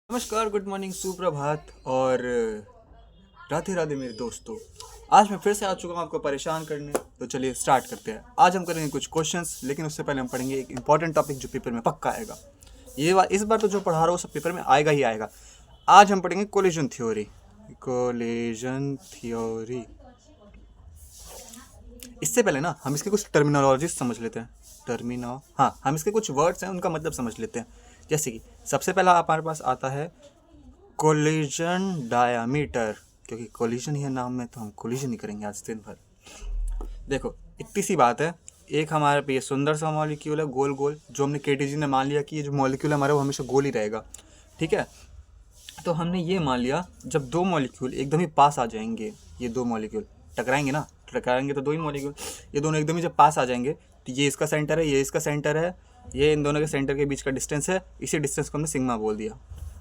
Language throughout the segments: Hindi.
नमस्कार, गुड मॉर्निंग, सुप्रभात और राधे राधे मेरे दोस्तों। आज मैं फिर से आ चुका हूँ आपको परेशान करने। तो चलिए स्टार्ट करते हैं। आज हम करेंगे कुछ क्वेश्चंस, लेकिन उससे पहले हम पढ़ेंगे एक इंपॉर्टेंट टॉपिक जो पेपर में पक्का आएगा। इस बार तो जो पढ़ा रहा हूँ सब पेपर में आएगा ही आएगा। आज हम पढ़ेंगे कोलिजन थ्योरी। Collision theory. इससे पहले ना हम इसके कुछ टर्मिनोलॉजी समझ लेते हैं। हम इसके कुछ वर्ड्स हैं, उनका मतलब समझ लेते हैं। जैसे कि सबसे पहला हमारे पास आता है कोलिजन डायामीटर, क्योंकि कोलिजन ही है नाम में, तो हम कोलिजन ही करेंगे आज दिन भर। देखो, इतनी सी बात है। एक हमारे पे ये सुंदर सा मॉलिक्यूल है, गोल गोल, जो हमने केटीजी ने मान लिया कि ये जो मॉलिक्यूल है हमारा वो हमेशा गोल ही रहेगा। ठीक है, तो हमने ये मान लिया जब दो मॉलिक्यूल एकदम ही पास आ जाएंगे, ये दो मॉलिक्यूल टकराएंगे ना, टकराएंगे तो दो ही मॉलिक्यूल, ये दोनों एकदम ही जब पास आ जाएंगे तो ये इसका सेंटर है, ये इसका सेंटर है, ये इन दोनों के सेंटर के बीच का डिस्टेंस है। इसी डिस्टेंस को हमने सिग्मा बोल दिया।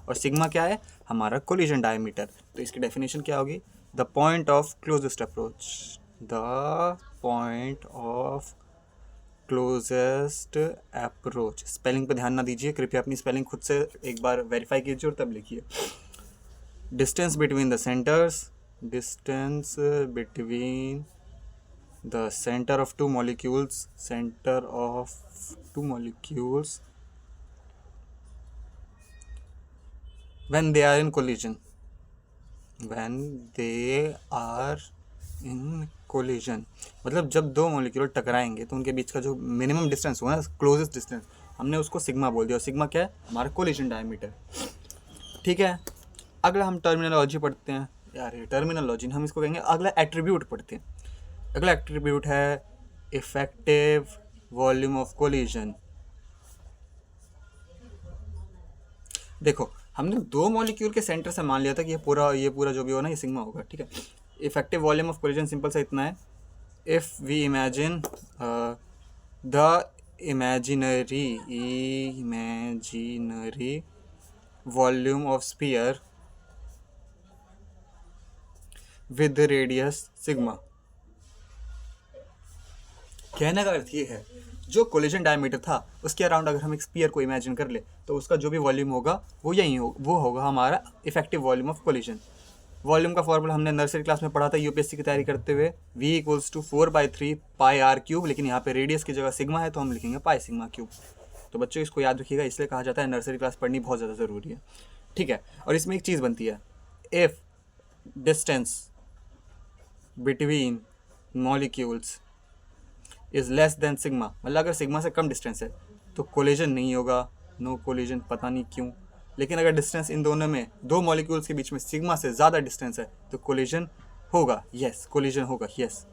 और सिग्मा क्या है? हमारा कोलिजन डायमीटर। तो इसकी डेफिनेशन क्या होगी? The point of closest approach. The point of closest approach. Spelling पे ध्यान ना दीजिए, कृपया अपनी स्पेलिंग खुद से एक बार वेरीफाई कीजिए और तब लिखिए। Distance between the centres. Distance between the center of two molecules. Center of two molecules when they are in collision. When they are in collision मतलब जब दो मॉलिक्यूल टकराएंगे तो उनके बीच का जो मिनिमम डिस्टेंस हुआ ना, क्लोजेस्ट डिस्टेंस, हमने उसको सिग्मा बोल दिया। और सिग्मा क्या है? हमारा कोलिजन डायमीटर। ठीक है, अगला हम टर्मिनोलॉजी पढ़ते हैं। यार ये टर्मिनोलॉजी, हम इसको कहेंगे अगला एट्रीब्यूट पढ़ते हैं। अगला एट्रीब्यूट है इफेक्टिव वॉल्यूम ऑफ कोलिजन। देखो, हमने दो मॉलिक्यूल के सेंटर से मान लिया था कि ये पूरा जो भी हो ना, ये सिग्मा होगा। ठीक है, effective volume of collision simple सा इतना है। If we imagine the imaginary volume of sphere with radius sigma. कहने का अर्थ ये है, जो कोलिजन डायमीटर था उसके अराउंड अगर हम एक स्फीयर को इमेजिन कर ले तो उसका जो भी वॉल्यूम होगा वो होगा हमारा effective volume of collision. Volume का फॉर्मूला हमने नर्सरी क्लास में पढ़ा था यूपीएससी की तैयारी करते हुए, V = 4/3 पाई आर क्यूब, लेकिन यहाँ पे रेडियस की जगह सिग्मा है तो हम लिखेंगे पाई सिग्मा क्यूब। तो बच्चों इसको याद रखिएगा, इसलिए कहा जाता है नर्सरी क्लास पढ़नी बहुत ज़्यादा ज़रूरी है। ठीक है, और इसमें एक चीज़ बनती है, if distance between molecules is less than sigma, मतलब अगर सिग्मा से कम डिस्टेंस है तो कोलिजन नहीं होगा, नो कोलिजन, पता नहीं क्यों। लेकिन अगर डिस्टेंस इन दोनों में, दो मॉलिक्यूल्स के बीच में सिग्मा से ज़्यादा डिस्टेंस है तो कोलिजन होगा, यस, कोलिजन होगा, यस।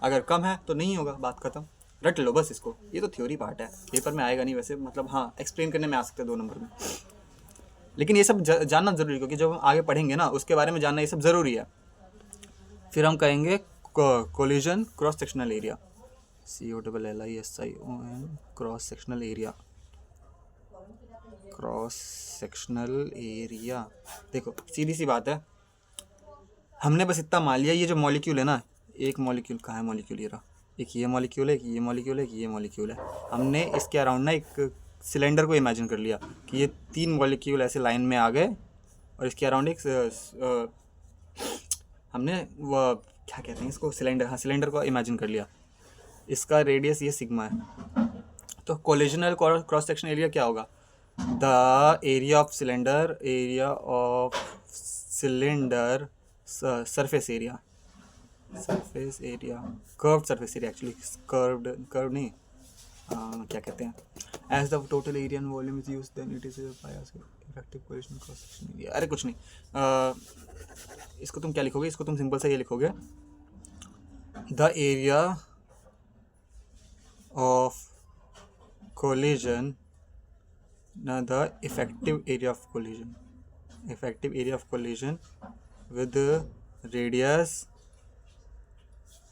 अगर कम है तो नहीं होगा, बात खत्म। रट लो बस इसको, ये तो थ्योरी पार्ट है, पेपर में आएगा नहीं वैसे, मतलब हाँ एक्सप्लेन करने में आ सकते हैं 2 नंबर में। लेकिन ये सब जानना ज़रूरी है, क्योंकि जब हम आगे पढ़ेंगे ना उसके बारे में जानना ये सब ज़रूरी है। फिर हम कहेंगे collision cross sectional area, COLLISION, cross sectional area. Cross sectional area, देखो सीधी सी बात है, हमने बस इतना मान लिया ये जो मॉलिक्यूल है ना, एक मॉलिक्यूल कहाँ है, मॉलिक्यूल ये रहा, एक ये मॉलिक्यूल है, एक ये मॉलिक्यूल है, एक ये मॉलिक्यूल है। हमने इसके अराउंड ना एक सिलेंडर को इमेजिन कर लिया कि ये 3 मॉलिक्यूल ऐसे लाइन में आ गए और इसके अराउंड एक हमने वो क्या कहते हैं इसको, सिलेंडर, हाँ सिलेंडर को इमेजिन कर लिया। इसका रेडियस ये सिग्मा है, तो कोलिजनल क्रॉस सेक्शन एरिया क्या होगा? The area of cylinder, surface area, curved surface area, actually curved नहीं, क्या कहते हैं, as the total area and volume is used then it is effective collision cross section area. अरे कुछ नहीं, इसको तुम क्या लिखोगे, इसको तुम सिंपल से ये लिखोगे, the area of collision, the effective area of collision with radius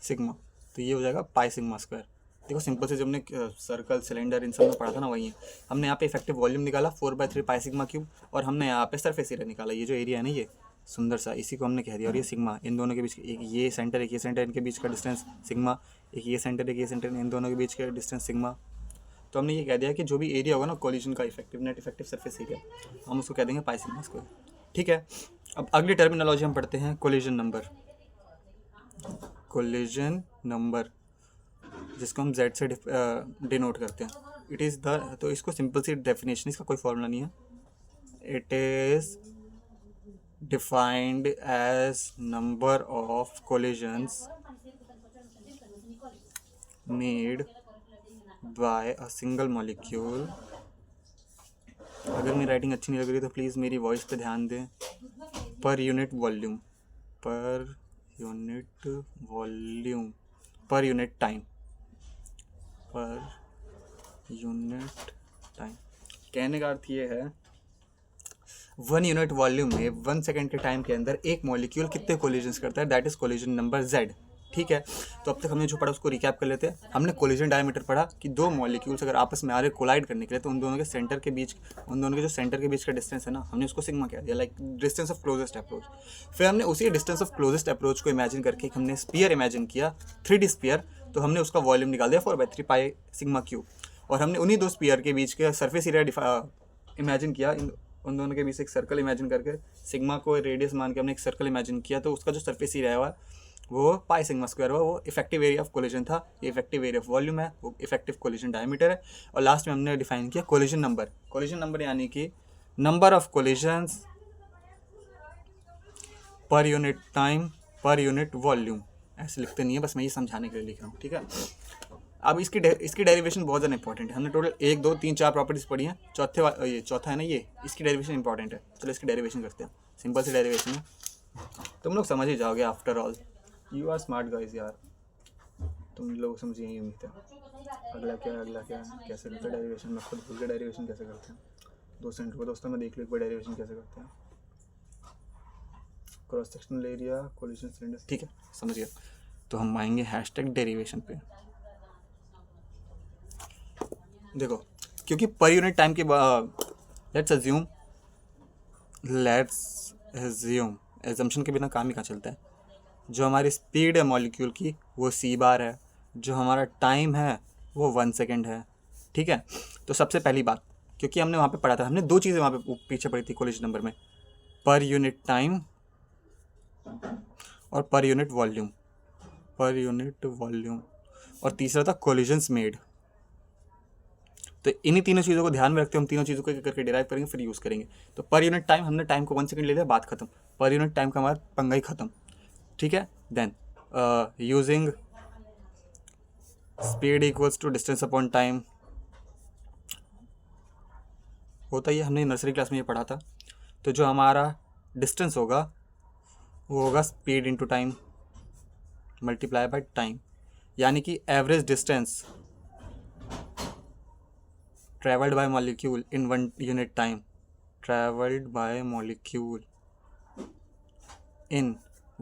sigma, तो ये हो जाएगा पाई सिग्मा स्क्वायर। देखो सिंपल से, जब हमने सर्कल, सिलेंडर इन सब में पढ़ा था ना, वही है। हमने यहाँ पे इफेक्टिव वॉल्यूम निकाला 4/3 पाई सिग्मा क्यूब, और हमने यहाँ पे सरफेस एरिया निकाला। ये जो एरिया है ना, ये सुंदर सा, इसी को हमने कह दिया। और ये सिग्मा, इन दोनों के बीच, एक ये सेंटर, एक ये सेंटर, इनके बीच का डिस्टेंस सिग्मा, एक ये सेंटर, एक ये सेंटर, इन दोनों के बीच का डिस्टेंस सिग्मा। तो हमने ये कह दिया कि जो भी एरिया होगा ना कोलिजन का effective net effective surface area, हम उसको कह देंगे पाई सिग्मा स्क्वायर। ठीक है, अब अगली टर्मिनोलॉजी हम पढ़ते हैं कोलिजन नंबर। कोलिजन नंबर जिसको हम Z से डिनोट करते हैं, इट इज़ द, तो इसको सिंपल सी डेफिनेशन, इसका कोई फॉर्मूला नहीं है, it is defined as number of collisions made by a single molecule. अगर मेरी राइटिंग अच्छी नहीं लग रही तो प्लीज़ मेरी वॉइस पे ध्यान दें। पर यूनिट वॉल्यूम, पर यूनिट वॉल्यूम, पर यूनिट टाइम, पर यूनिट टाइम। कहने का अर्थ ये है 1 यूनिट वॉल्यूम में 1 सेकेंड के टाइम के अंदर एक मॉलिक्यूल कितने कोलिजन्स करता है, that is collision number Z। ठीक है, तो अब तक हमने जो पढ़ा उसको रिकैप कर लेते हैं। हमने कोलिजन डायमीटर पढ़ा कि दो मॉलिक्यूल्स अगर आपस में आ रहे कोलाइड करने के लिए तो उन दोनों के सेंटर के बीच, उन दोनों के जो सेंटर के बीच का डिस्टेंस है ना, हमने उसको सिग्मा कह दिया, like distance of closest approach. फिर हमने उसी डिस्टेंस ऑफ क्लोजेस्ट अप्रोच को इमेजिन करके हमने स्पीयर इमेजिन किया, 3D स्पीयर, तो हमने उसका वॉल्यूम निकाल दिया 4/3 पाई सिग्मा क्यूब। और हमने उन्हीं दो स्पीयर के बीच के सरफेस एरिया इमेजिन किया, उन दोनों के बीच एक सर्कल इमेजिन करके सिग्मा को रेडियस मान के हमने एक सर्कल इमेजिन किया, तो उसका जो सरफेस एरिया हुआ वो पाई सिग्मा स्क्वायर हुआ, वो इफेक्टिव एरिया ऑफ कोलिजन था, ये इफेक्टिव एरिया ऑफ वॉल्यूम है, वो इफेक्टिव कोलिजन डायमीटर है। और लास्ट में हमने डिफाइन किया कोलिजन नंबर। कोलिजन नंबर यानी कि number of collisions per unit time पर यूनिट वॉल्यूम। ऐसे लिखते नहीं है, बस मैं ये समझाने के लिए लिख रहा हूँ। ठीक है, अब इसकी डेरिवेशन बहुत ज़्यादा इंपॉर्टेंट है। हमने टोटल 1 2 3 4 प्रॉपर्टीज पढ़ी हैं, ये चौथा है ना, ये इसकी डेरिवेशन इंपॉर्टेंट है। चलो इसकी डेरिवेशन करते हैं, सिंपल सी डेरिवेशन है, तुम लोग समझ ही जाओगे। After all you are smart guys यार, तुम लोग समझिए, यही उम्मीद है। अगला क्या कैसे करते हैं डेरिवेशन, मैं खुद भूल के डेरिवेशन कैसे करते हैं। 2 सेकंड को दोस्तों मैं देख लो एक बार डेरिवेशन कैसे करते हैं। Cross sectional area collision cylinder, ठीक है समझ गया। तो हम आएंगे #डेरिवेशन पे। देखो, क्योंकि पर यूनिट टाइम के लेट्स अज्यूम एजम्पशन के बिना काम ही कहाँ चलता है। जो हमारी स्पीड है मॉलिक्यूल की वो c⁻ है, जो हमारा टाइम है वो 1 सेकेंड है। ठीक है, तो सबसे पहली बात, क्योंकि हमने वहाँ पे पढ़ा था, हमने 2 चीज़ें वहाँ पे पीछे पढ़ी थी कोलिजन नंबर में, पर यूनिट टाइम और पर यूनिट वॉल्यूम, और तीसरा था कोलिजन्स मेड। तो इन्हीं तीनों चीज़ों को ध्यान में रखते हुए हम तीनों चीज़ों को करके डिराइव करेंगे, फिर यूज़ करेंगे। तो पर यूनिट टाइम, हमने टाइम को 1 सेकंड ले लिया, बात खत्म, पर यूनिट टाइम का हमारा पंगा ही खत्म। ठीक है, then using speed equals to distance upon time होता ही, हमने नर्सरी क्लास में ये पढ़ा था। तो जो हमारा डिस्टेंस होगा वो होगा speed into time multiply by time, यानी कि average distance traveled by molecule in 1 unit time, traveled by molecule in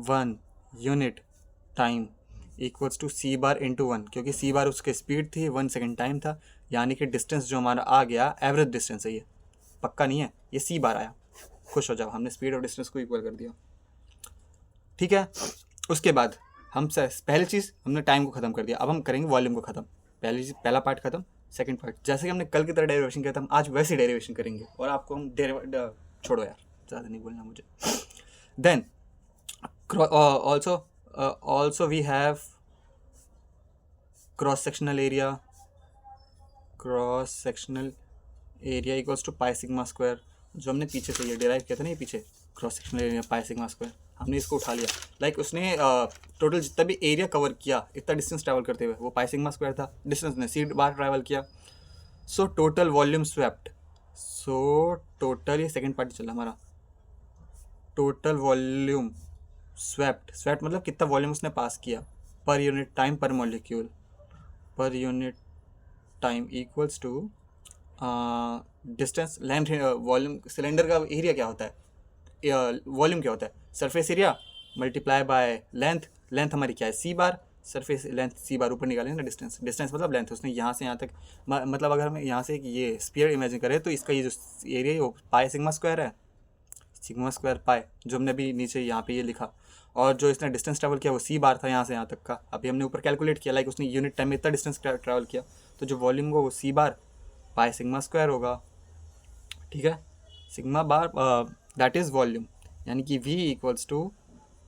1 unit time equals to c⁻ into 1, क्योंकि c⁻ उसके स्पीड थी, 1 सेकेंड टाइम था, यानी कि डिस्टेंस जो हमारा आ गया एवरेज डिस्टेंस है, ये पक्का नहीं है, ये c⁻ आया। खुश हो जाओ, हमने स्पीड और डिस्टेंस को इक्वल कर दिया। ठीक है, उसके बाद हम पहली चीज़ हमने टाइम को ख़त्म कर दिया, अब हम करेंगे वॉल्यूम को ख़त्म। पहला पार्ट ख़त्म, सेकंड पार्ट जैसे कि हमने कल की तरह डेरिवेशन किया था, हम आज वैसे डेरिवेशन करेंगे। और आपको हम छोड़ो यार, ज़्यादा नहीं बोलना मुझे। Then also we have cross sectional area equals to pi sigma square, जो हमने पीछे से ये डिराइव किया था ना, ये पीछे cross sectional area pi sigma square, हमने इसको उठा लिया। लाइक उसने टोटल जितना भी एरिया कवर किया, इतना डिस्टेंस ट्रैवल करते हुए, वो पाई सिग्मा स्क्वायर था, डिस्टेंस ने c⁻ ट्रैवल किया। So total volume swept, so total, ये सेकंड पार्ट चला हमारा, टोटल वॉल्यूम स्वेप्ट मतलब कितना वॉल्यूम उसने पास किया per unit time per molecule, per unit time equals to distance length volume. Cylinder का एरिया क्या होता है, वॉल्यूम क्या होता है, surface area multiply by length हमारी क्या है c⁻, सरफेस लेंथ c⁻, ऊपर निकालेंगे ना डिस्टेंस मतलब लेंथ, उसने यहाँ से यहाँ तक, मतलब अगर हम यहाँ से ये स्फीयर इमेजिन करें तो इसका ये जो एरिया है वो पाई सिग्मा स्क्वायर है, सिग्मा स्क्वायर पाई, जो हमने अभी नीचे यहाँ पे ये लिखा। और जो इसने डिस्टेंस ट्रैवल किया वो c⁻ था यहाँ से यहाँ तक का, अभी हमने ऊपर कैलकुलेट किया, लाइक उसने यूनिट टाइम में इतना डिस्टेंस ट्रैवल किया, तो जो वॉल्यूम होगा वो सी बार पाई सिग्मा स्क्वायर होगा, ठीक है। Sigma bar that is volume, यानी कि V equals to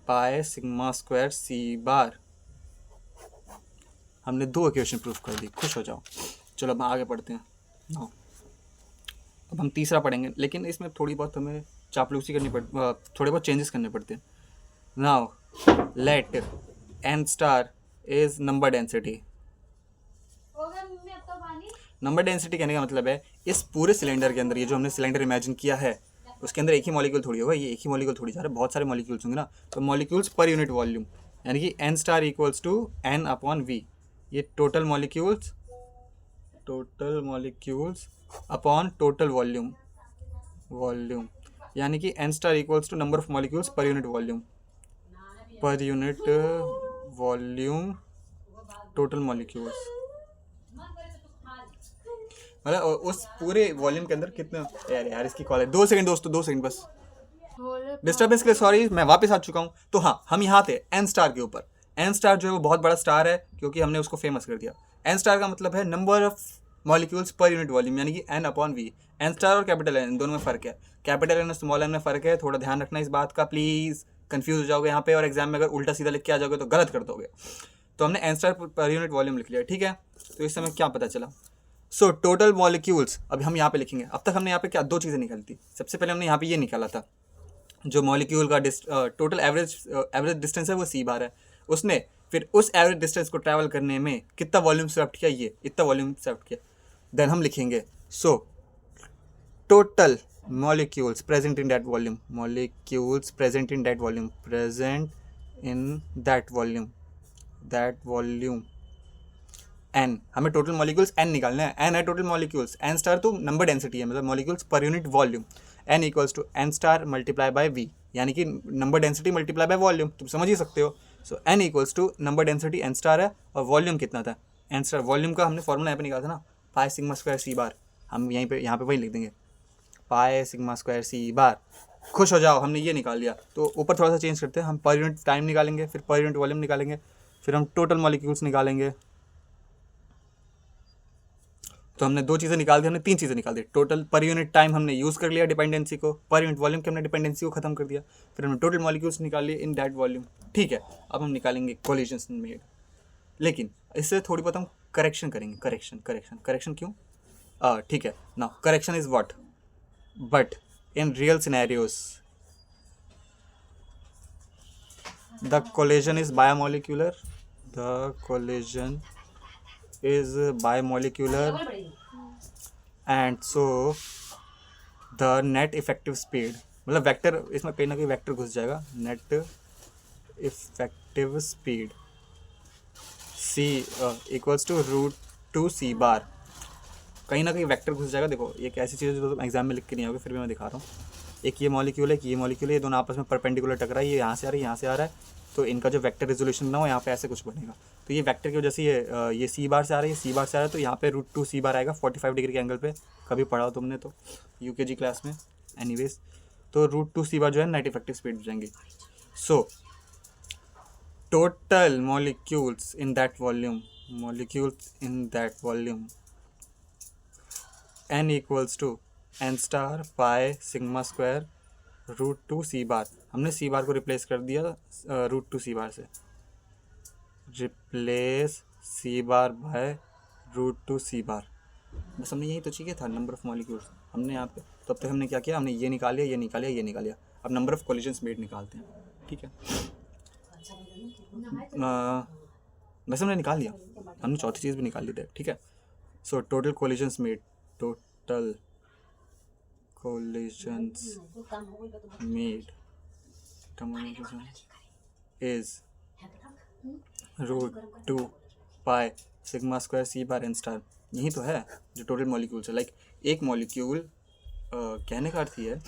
pi sigma square c bar. हमने 2 इक्वेशन प्रूफ कर दी, खुश हो जाओ। चलो अब आगे पढ़ते हैं। नाउ अब हम तीसरा पढ़ेंगे, लेकिन इसमें थोड़ी बहुत हमें चापलूसी करनी थोड़े बहुत चेंजेस करने पड़ते हैं। Now let n star is number density. Number density कहने का मतलब है इस पूरे सिलेंडर के अंदर, ये जो हमने सिलेंडर इमेजिन किया है उसके अंदर एक ही मॉलिक्यूल थोड़ी होगा, ये एक ही मॉलिक्यूल थोड़ी जा रहा है, बहुत सारे मॉलिक्यूल्स होंगे ना। तो मॉलिक्यूल्स पर यूनिट वॉल्यूम, यानी कि n star equals to n upon v, ये total molecules upon total volume, यानी कि n star equals to number of molecules per unit volume total molecules. मतलब उस पूरे वॉल्यूम के अंदर कितना, यार इसकी कॉल है। 2 सेकंड दोस्तों, 2 सेकंड बस, डिस्टर्बेंस के लिए सॉरी, मैं वापस आ चुका हूँ। तो हाँ, हम यहाँ थे एन स्टार के ऊपर। एन स्टार जो है वो बहुत बड़ा स्टार है क्योंकि हमने उसको फेमस कर दिया। एन स्टार का मतलब है number of molecules per unit volume, यानी कि n upon v। N star और कैपिटल एन दोनों में फ़र्क है, कैपिटल एन और स्मॉल एन में फ़र्क है, थोड़ा ध्यान रखना इस बात का प्लीज़। कंफ्यूज हो जाओगे यहाँ पे, और एग्जाम में अगर उल्टा सीधा लिख के आ जाओगे तो गलत कर दोगे। तो हमने N star per unit volume लिख लिया, ठीक है। तो इस समय क्या पता चला, सो टोटल मॉलिक्यूल्स, अभी हम यहाँ पे लिखेंगे। अब तक हमने यहाँ पे क्या 2 चीज़ें निकाली थी। सबसे पहले हमने यहाँ पे ये निकाला था, जो मॉलिक्यूल का टोटल एवरेज डिस्टेंस है वो सी बार है। उसने फिर उस एवरेज डिस्टेंस को ट्रैवल करने में कितना वॉल्यूम स्वेप्ट किया, ये इतना वॉल्यूम स्वेप्ट किया। देन हम लिखेंगे so total molecules present in that volume n। हमें टोटल मॉलिक्यूल्स n निकालना है, n है टोटल मॉलिक्यूल्स, n स्टार तो नंबर डेंसिटी है, मतलब molecules per unit volume. n equals to n star multiply by v, यानी कि number density multiply by volume, तुम समझ ही सकते हो। So n equals to number density n star है और वॉल्यूम कितना था n स्टार। वॉल्यूम का हमने फॉर्मूला यहाँ पे निकाला था ना, पाई सिग्मा स्क्वायर सी बार। हम यहाँ पे वही लिख देंगे, पाई सिग्मा स्क्वायर सी बार। खुश हो जाओ, हमने ये निकाल लिया। तो ऊपर थोड़ा सा चेंज करते हैं, हम पर यूनिट टाइम निकालेंगे, फिर पर यूनिट वॉल्यूम निकालेंगे, फिर हम टोटल मॉलिक्यूल्स निकालेंगे। तो हमने 2 चीज़ें निकाल दी, हमने 3 चीज़ें निकाल दी। टोटल पर यूनिट टाइम हमने यूज़ कर लिया डिपेंडेंसी को, पर यूनिट वॉल्यूम की हमने डिपेंडेंसी को खत्म कर दिया, फिर हमने टोटल मॉलिक्यूल्स निकाल लिए इन दैट वॉल्यूम, ठीक है। अब हम निकालेंगे कोलिजन्स मेड, लेकिन इससे थोड़ी बहुत हम करेक्शन करेंगे। करेक्शन क्यों, ठीक है ना। Correction is what, but in real scenarios the collision is biomolecular, and so the net effective speed, मतलब वेक्टर, इसमें कहीं ना कहीं वेक्टर घुस जाएगा। Net effective speed c equals to √2c bar, कहीं ना कहीं वेक्टर घुस जाएगा। देखो एक ऐसी चीज़ जो तुम एग्जाम में लिख के नहीं आओगे, फिर भी मैं दिखा रहा हूँ। एक ये मॉलिक्यूल है, ये दोनों आपस में परपेंडिकुलर टकरा है, ये यहाँ से आ रहा है, यहाँ से आ रहा है, तो इनका जो वेक्टर रेजोल्यूशन ना हो, यहाँ पे ऐसे कुछ बनेगा। तो ये वेक्टर की वजह से ये सी बार से आ रहा है, ये सी बार से आ रहा है, तो यहाँ पे √2c बार आएगा 45 डिग्री के एंगल पे। कभी पढ़ा हो तुमने तो UKG क्लास में, एनीवेज। तो √2c बार जो है नेट इफेक्टिव स्पीड हो जाएंगी। So total molecules in that volume n equals to n star pi sigma square √2c bar. हमने c बार को रिप्लेस कर दिया √2c बार से, रिप्लेस c बार बाय √2c बार। बस हमने यही तो चाहिए था, नंबर ऑफ मॉलिक्यूल्स। हमने यहाँ पे तब तक हमने क्या किया, हमने ये निकाल लिया, ये निकाल लिया, ये निकाल लिया। अब नंबर ऑफ कोलिजन्स मेड निकालते हैं, ठीक है। वैसे हमने निकाल लिया, हमने चौथी चीज़ भी निकाल ली, ठीक है। सो total collisions made is √2 pi sigma square c bar n star. यही तो है जो टोटल मॉलिक्यूल्स है। लाइक एक मॉलिक्यूल, कहने का अर्थ ये है,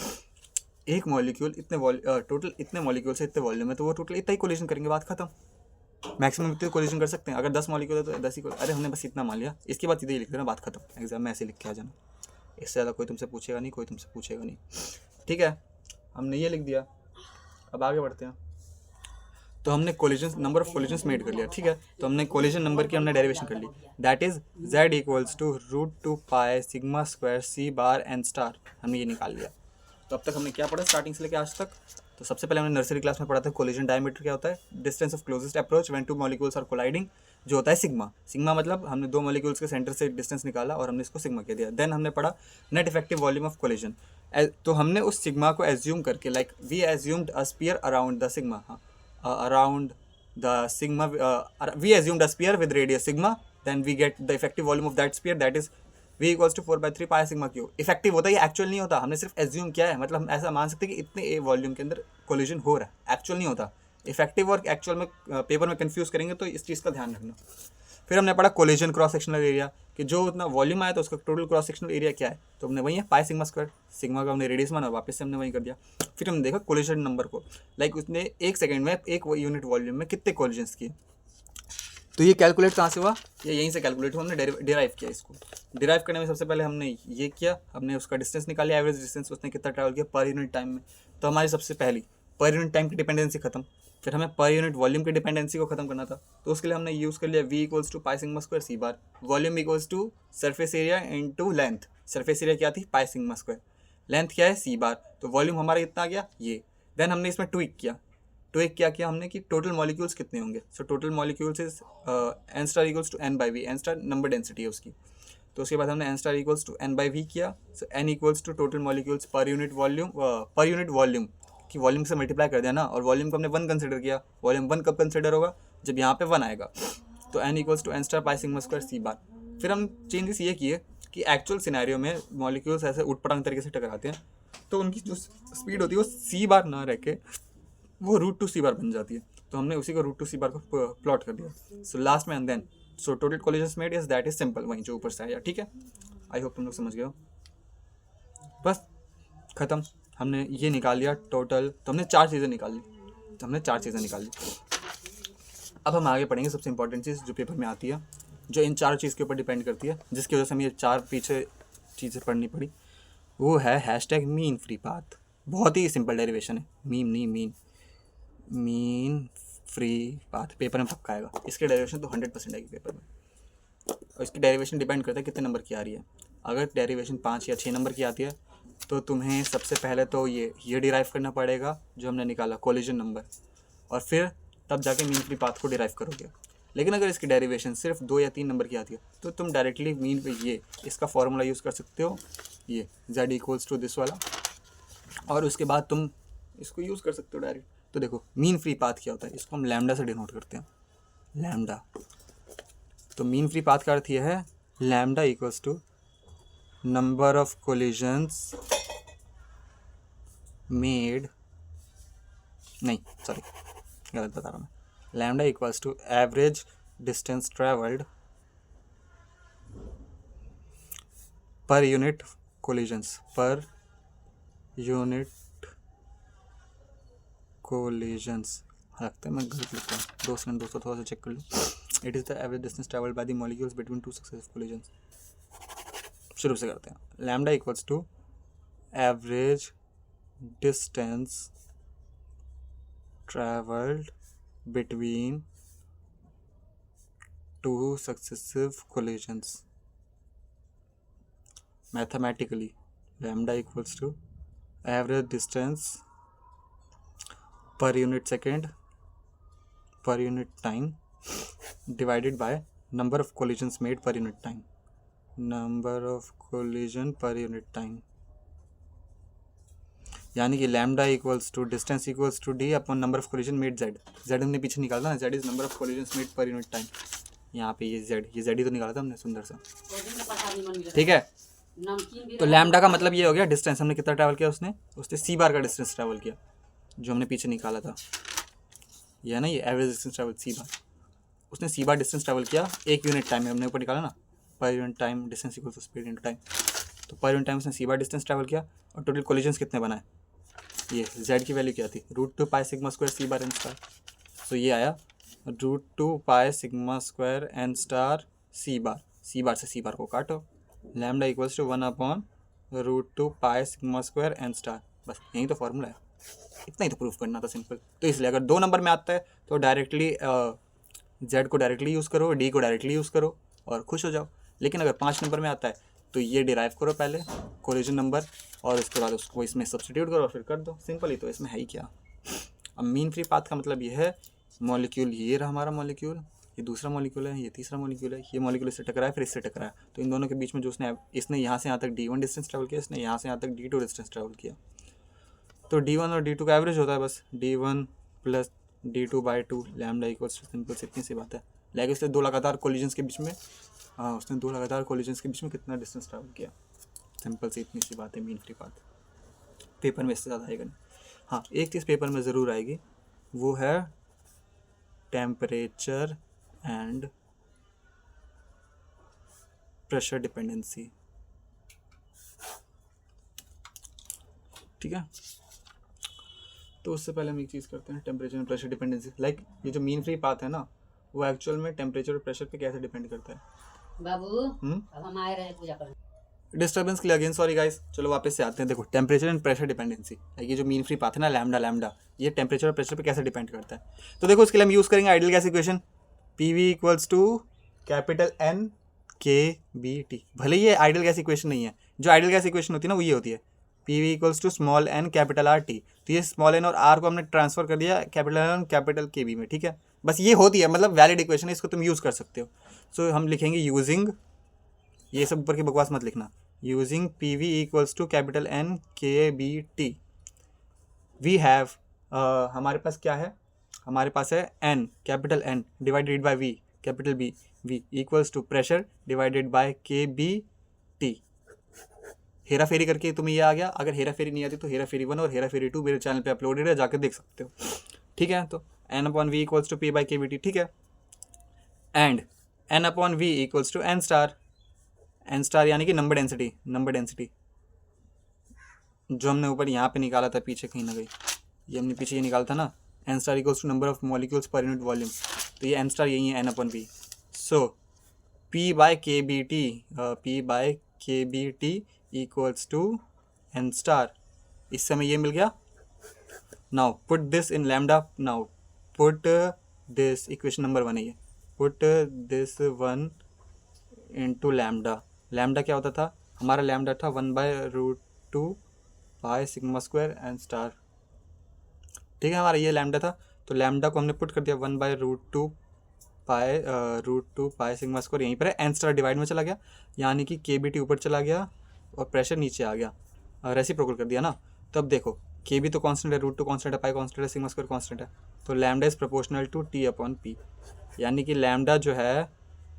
एक मॉलिक्यूल टोटल इतने मॉलिक्यूल से इतने वॉल्यूम है, तो वो टोटल इतना ही कोलिजन करेंगे, बात खत्म। मैक्सिमम इतने कोलिजन कर सकते हैं। अगर 10 मॉलिक्यूल है तो 10 ही। अरे हमने बस इतना मान लिया, इसके बाद सीधे ही लिख देना, बात खत्म। एग्जाम में ऐसे लिख के आ जाना, इससे ज़्यादा कोई तुमसे पूछेगा नहीं, ठीक है। हमने ये लिख दिया, अब आगे बढ़ते हैं। तो हमने collision number of collisions made कर लिया, ठीक है। तो हमने कोलिजन नंबर की हमने डेरिवेशन कर ली, that is z equals to √2 pi sigma square c bar n star, हमने ये निकाल लिया। तो अब तक हमने क्या पढ़ा स्टार्टिंग से लेकर आज तक? तो सबसे पहले हमने नर्सरी क्लास में पढ़ा था कोलिजन डायमीटर क्या होता है, distance of closest approach when two molecules are colliding, जो होता है सिग्मा। सिग्मा मतलब हमने दो मॉलिक्यूल्स के सेंटर से डिस्टेंस निकाला और हमने इसको सिग्मा कह दिया। देन हमने पढ़ा net effective volume of collision. तो हमने उस सिग्मा को एज्यूम करके, like we assumed a sphere around the sigma, around the sigma, we assumed a sphere with radius sigma, then we get the effective volume of that sphere, that is v equals to 4/3 pi sigma Q. Effective होता है, ये एक्चुअल नहीं होता, हमने सिर्फ एज्यूम किया है, मतलब हम ऐसा मान सकते हैं कि इतने वॉल्यूम के अंदर कोलिजन हो रहा है, एक्चुअल नहीं होता। इफेक्टिव और एक्चुअल में पेपर में कंफ्यूज करेंगे, तो इस चीज़ का ध्यान रखना। फिर हमने पढ़ा कोलिजन क्रॉस सेक्शनल एरिया, कि जो उतना वॉल्यूम आया तो उसका टोटल क्रॉस सेक्शनल एरिया क्या है, तो हमने वही है पाई सिग्मा स्क्वायर, सिग्मा का हमने रेडियस माना, वापस से हमने वही कर दिया। फिर हमने देखा कोलिजन नंबर को, लाइक उसने एक सेकंड में एक यूनिट वॉल्यूम में कितने कोलिजन्स किए। तो ये कैलकुलेट कहाँ से हुआ, ये यहीं से कैलकुलेट हुआ, हमने डिराइव किया। इसको डिराइव करने में सबसे पहले हमने ये किया, हमने उसका डिस्टेंस निकालिया, एवरेज डिस्टेंस उसने कितना ट्रैवल किया पर यूनिट टाइम में। तो हमारी सबसे पहली पर यूनिट टाइम की डिपेंडेंसी खत्म। फिर हमें पर यूनिट वॉल्यूम की डिपेंडेंसी को खत्म करना था, तो उसके लिए हमने यूज़ कर लिया v equals to pi sigma square c bar, volume equals to surface area into length. Surface area क्या थी, पाई सिग्मा स्क्वायर, लेंथ क्या है सी बार, तो वॉल्यूम हमारा कितना आ गया ये। देन हमने इसमें ट्विक किया, ट्विक क्या किया हमने कि टोटल मॉलिक्यूल्स कितने होंगे। So total molecules is n star equals to n by V, n star number density है उसकी। तो उसके बाद हमने N star equals to n by V किया। So n equals to total molecules per unit volume कि वॉल्यूम से मल्टीप्लाई कर दिया ना, और वॉल्यूम को हमने 1 कंसिडर किया। वॉल्यूम 1 कब कंसिडर होगा, जब यहाँ पे 1 आएगा। तो n equals to n star pi sigma square c bar. फिर हम चेंजेस ये किए कि एक्चुअल सिनेरियो में मॉलिक्यूल्स ऐसे उटपटांग तरीके से टकराते हैं, तो उनकी जो स्पीड होती है वो सी बार ना रह के वो √2 सी बार बन जाती है। तो हमने उसी को √2 सी बार को प्लॉट कर दिया। सो लास्ट में and then so total collisions made is that is simple, वहीं जो ऊपर से आया, ठीक है। आई होप तुम लोग समझ गए हो। बस खत्म, हमने ये निकाल लिया टोटल। तो हमने 4 चीज़ें निकाल ली, तो हमने 4 चीज़ें निकाल ली। अब हम आगे पढ़ेंगे सबसे इंपॉर्टेंट चीज़ जो पेपर में आती है, जो इन 4 चीज़ के ऊपर डिपेंड करती है, जिसकी वजह से हमें ये 4 पीछे चीज़ें पढ़नी पड़ी। वो है हैशटैग मीन फ्री पाथ। बहुत ही सिंपल डेरिवेशन है, मीम नहीं mean, mean free path paper में पक्का आएगा। इसकी डेरिवेशन तो 100% आएगी पेपर में, और इसकी डेरिवेशन डिपेंड करता है कितने नंबर की आ रही है। अगर डेरिवेशन 5 या 6 नंबर की आती है तो तुम्हें सबसे पहले तो ये डिराइव करना पड़ेगा जो हमने निकाला कोलिजन नंबर, और फिर तब जाके मीन फ्री पाथ को डिराइव करोगे। लेकिन अगर इसकी डेरिवेशन सिर्फ 2 या 3 नंबर की आती है तो तुम डायरेक्टली मीन पे ये इसका फॉर्मूला यूज़ कर सकते हो, ये z इक्वल्स टू दिस वाला, और उसके बाद तुम इसको यूज़ कर सकते हो डायरेक्ट। तो देखो मीन फ्री पाथ क्या होता है, इसको हम लैम्डा से डिनोट करते हैं, लैम्डा। तो मीन फ्री पाथ का अर्थ ये है lambda equals to number of collisions made, नहीं सॉरी गलत बता रहा हूँ मैं, lambda equals to average distance travelled per unit collisions, per unit collisions. लगता है मैं गलत लिखता हूँ, 2 सेकंड दोस्तों थोड़ा सा चेक कर लो। It is the average distance travelled by the molecules between 2 successive collisions. शुरू से करते हैं। Lambda equals to average distance travelled between 2 successive collisions. Mathematically lambda equals to average distance per unit second per unit time divided by number of collisions made per unit time, number of collision per unit time. यानी कि lambda equals to distance equals to d upon number of collision made Z. Z हमने पीछे निकाला ना, Z is number of collisions made per unit time. यहाँ पे ये जेड ही तो निकाला था हमने सुंदर सा, ठीक है। तो लैम्डा का मतलब ये हो गया डिस्टेंस हमने कितना ट्रैवल किया, उसने सी बार का डिस्टेंस ट्रैवल किया जो हमने पीछे निकाला था, यह ना ये एवरेज डिस्टेंस ट्रैवल सी बार। उसने सी बार डिस्टेंस ट्रैवल किया 1 यूनिट टाइम में, हमने ऊपर निकाला ना per unit time distance equal to speed into time. तो पर यूनिट टाइम उसने सी बार डिस्टेंस ट्रैवल किया, और टोटल कोलिजन्स कितने बनाए, ये z की वैल्यू क्या थी, √2 pi sigma square c bar n star. So ये आया √2 pi sigma square n star c bar से सी बार को काटो, lambda equals to 1 upon √2 pi sigma square n star. बस यही तो फॉर्मूला है, इतना ही तो प्रूफ करना था, सिंपल। तो इसलिए अगर 2 नंबर में आता है तो डायरेक्टली Z को डायरेक्टली यूज़ करो, D को डायरेक्टली यूज़ करो और खुश हो जाओ। लेकिन अगर 5 नंबर में आता है तो ये डिराइव करो पहले कोलिजन नंबर, और उसके बाद उसको इसमें सब्स्टिट्यूट करो और फिर कर दो, सिंपल ही तो इसमें है ही क्या। अब मीन फ्री पाथ का मतलब ये है, मॉलिक्यूल ये रहा हमारा मॉलिक्यूल, ये दूसरा मॉलिक्यूल है, ये तीसरा मॉलिक्यूल है, ये मॉलिक्यूल इससे टकराया फिर इससे टकराया, तो इन दोनों के बीच में जो इसने यहाँ से यहाँ तक D1 डिस्टेंस ट्रैवल किया, इसने यहाँ से यहाँ तक D2 डिस्टेंस ट्रैवल किया, तो D1 और D2 का एवरेज होता है बस D1 plus D2/2 lambda equals to, simple से इतनी सी बात है। लेकिन उसने 2 लगातार कोलिजन्स के बीच में उसने 2 लगातार कोलिजन्स के बीच में कितना डिस्टेंस ट्रैवल किया, सिंपल से इतनी सी बात है मीन फ्री पाथ। पेपर में इससे ज़्यादा आएगा नहीं। हाँ, एक चीज़ पेपर में ज़रूर आएगी, वो है टेम्परेचर एंड प्रेशर डिपेंडेंसी, ठीक है। तो उससे पहले हम एक चीज़ करते हैं, temperature and pressure dependency. Like ये जो मीन फ्री पाथ है ना, वो एक्चुअल में टेम्परेचर और प्रेशर पे कैसे डिपेंड करता है। बाबू अब हम आए रहे पूजा करने। डिस्टर्बेंस के लिए अगेन सॉरी गाइस, चलो वापस से आते हैं। देखो टेम्परेचर एंड प्रेशर डिपेंडेंसी, ये जो मीन फ्री पाथ है ना लैम्डा, ये टेम्परेचर और प्रेशर पे कैसे डिपेंड करता है। तो देखो उसके लिए हम यूज़ करेंगे ideal gas equation, PV equals to capital N KBT। भले ये आइडियल गैस इक्वेशन नहीं है, जो आइडियल गैस इक्वेशन होती है ना वो ये होती है, PV equals to small n capital RT। तो ये स्मॉल n और r को हमने ट्रांसफर कर दिया कैपिटल N कैपिटल KB में, ठीक है। बस ये होती है, मतलब वैलिड इक्वेशन है, इसको तुम यूज़ कर सकते हो। सो हम लिखेंगे यूजिंग, ये सब ऊपर की बकवास मत लिखना, using PV equals to capital N KBT we have, हमारे पास क्या है, हमारे पास है N capital N divided by V capital B, V equals to pressure divided by KBT। हेरा फेरी करके तुम्हें ये आ गया। अगर हेरा फेरी नहीं आती तो हेरा फेरी 1 और हेरा फेरी 2 मेरे चैनल पे अपलोडेड है, जाकर देख सकते हो, ठीक है। तो N/V इक्वल्स टू P/KBT, ठीक है। And N/V equals to N star यानी कि नंबर डेंसिटी जो हमने ऊपर यहाँ पे निकाला था पीछे कहीं ना कहीं, ये हमने पीछे ये निकाला था ना, N star equals to number of molecules per unit volume, तो ये N स्टार यही है N/V। So P/KBT equals to N star, इससे हमें ये मिल गया। Now put this in lambda, now put this equation number 1 है ये, पुट दिस 1 इंटू लैम्डा क्या होता था हमारा, लैम्डा था 1/√2 पाई सिग्मा स्क्वायर N स्टार, ठीक है। हमारा ये लैम्डा था, तो लैम्डा को हमने पुट कर दिया 1/√2 पाई सिग्मा स्क्वायर, यहीं पर है, N स्टार डिवाइड में चला गया, यानी कि KBT ऊपर चला गया और प्रेशर नीचे आ गया, रेसिप्रोकल कर दिया ना। तब देखो KB तो कांस्टेंट है, √2 कांस्टेंट है, पाई कांस्टेंट है, सिग्मा स्क्वायर कांस्टेंट है, तो lambda is proportional to T/P, यानी कि लैम्डा जो है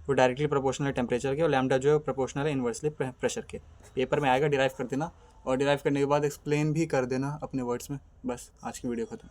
वो डायरेक्टली प्रोपोर्शनल है टेम्परेचर के, और लैम्डा जो है प्रोपोर्शनल है इन्वर्सली प्रेशर के। पेपर में आएगा, डिराइव कर देना, और डिराइव करने के बाद एक्सप्लेन भी कर देना अपने वर्ड्स में। बस आज की वीडियो खत्म।